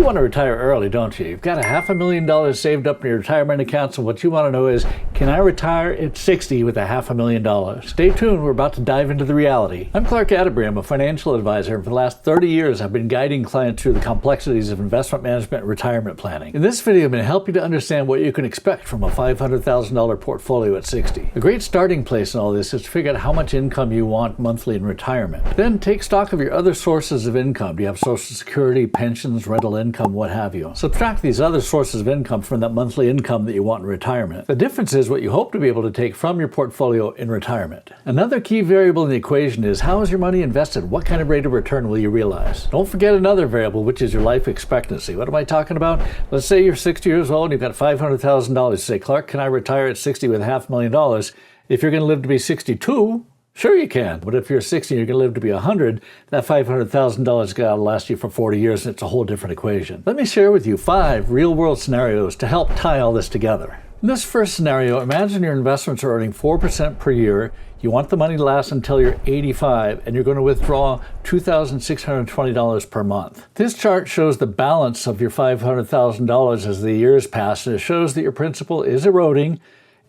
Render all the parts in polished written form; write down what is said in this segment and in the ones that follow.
You want to retire early, don't you? You've got $500,000 saved up in your retirement accounts, and what you want to know is, can I retire at 60 with $500,000? Stay tuned, we're about to dive into the reality. I'm Clark Atterbury, I'm a financial advisor, and for the last 30 years I've been guiding clients through the complexities of investment management and retirement planning. In this video I'm going to help you to understand what you can expect from a $500,000 portfolio at 60. A great starting place in all this is to figure out how much income you want monthly in retirement. Then take stock of your other sources of income. Do you have Social Security, pensions, rental income, what have you? Subtract these other sources of income from that monthly income that you want in retirement. The difference is what you hope to be able to take from your portfolio in retirement. Another key variable in the equation is how is your money invested? What kind of rate of return will you realize? Don't forget another variable, which is your life expectancy. What am I talking about? Let's say you're 60 years old and you've got $500,000. Say, Clark, can I retire at 60 with $500,000? If you're going to live to be 62, sure you can, but if you're 60 and you're going to live to be 100, that $500,000 got to last you for 40 years, and it's a whole different equation. Let me share with you 5 real-world scenarios to help tie all this together. In this first scenario, imagine your investments are earning 4% per year, you want the money to last until you're 85, and you're going to withdraw $2,620 per month. This chart shows the balance of your $500,000 as the years pass, and it shows that your principal is eroding,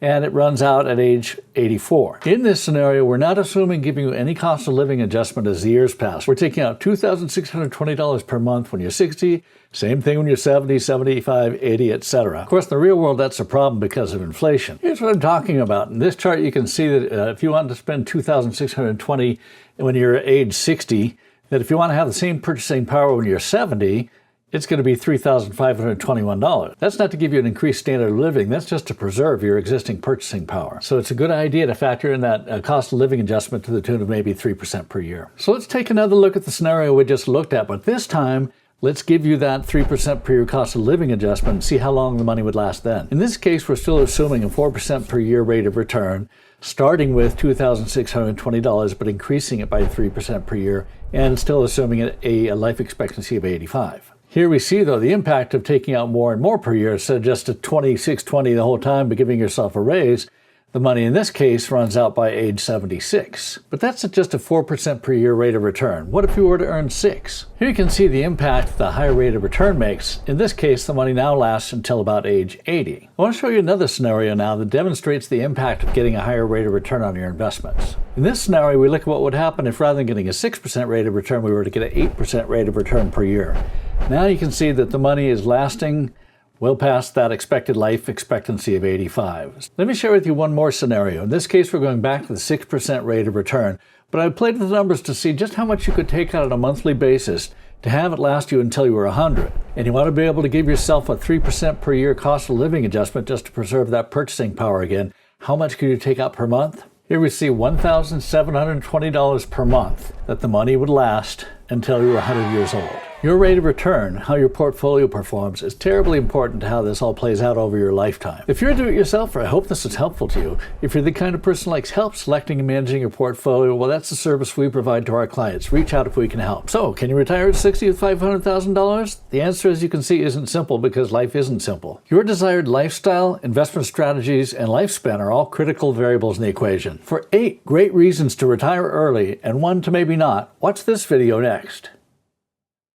and it runs out at age 84. In this scenario, we're not assuming giving you any cost of living adjustment as the years pass. We're taking out $2,620 per month when you're 60, same thing when you're 70, 75, 80, etc. Of course, in the real world, that's a problem because of inflation. Here's what I'm talking about. In this chart, you can see that if you want to spend $2,620 when you're age 60, that if you want to have the same purchasing power when you're 70, it's going to be $3,521. That's not to give you an increased standard of living, that's just to preserve your existing purchasing power. So it's a good idea to factor in that cost of living adjustment to the tune of maybe 3% per year. So let's take another look at the scenario we just looked at, but this time, let's give you that 3% per year cost of living adjustment and see how long the money would last then. In this case, we're still assuming a 4% per year rate of return, starting with $2,620, but increasing it by 3% per year, and still assuming a life expectancy of 85. Here we see, though, the impact of taking out more and more per year instead of just a $2,620 the whole time but giving yourself a raise. The money in this case runs out by age 76. But that's at just a 4% per year rate of return. What if you were to earn 6? Here you can see the impact the higher rate of return makes. In this case, the money now lasts until about age 80. I want to show you another scenario now that demonstrates the impact of getting a higher rate of return on your investments. In this scenario, we look at what would happen if rather than getting a 6% rate of return, we were to get an 8% rate of return per year. Now you can see that the money is lasting well past that expected life expectancy of 85. Let me share with you one more scenario. In this case, we're going back to the 6% rate of return, but I played with the numbers to see just how much you could take out on a monthly basis to have it last you until you were 100. And you want to be able to give yourself a 3% per year cost of living adjustment just to preserve that purchasing power again. How much could you take out per month? Here we see $1,720 per month that the money would last until you were 100 years old. Your rate of return, how your portfolio performs, is terribly important to how this all plays out over your lifetime. If you're a do-it-yourselfer, I hope this is helpful to you. If you're the kind of person who likes help selecting and managing your portfolio, well, that's the service we provide to our clients. Reach out if we can help. So, can you retire at 60 with $500,000? The answer, as you can see, isn't simple because life isn't simple. Your desired lifestyle, investment strategies, and lifespan are all critical variables in the equation. For 8 great reasons to retire early and 1 to maybe not, watch this video next.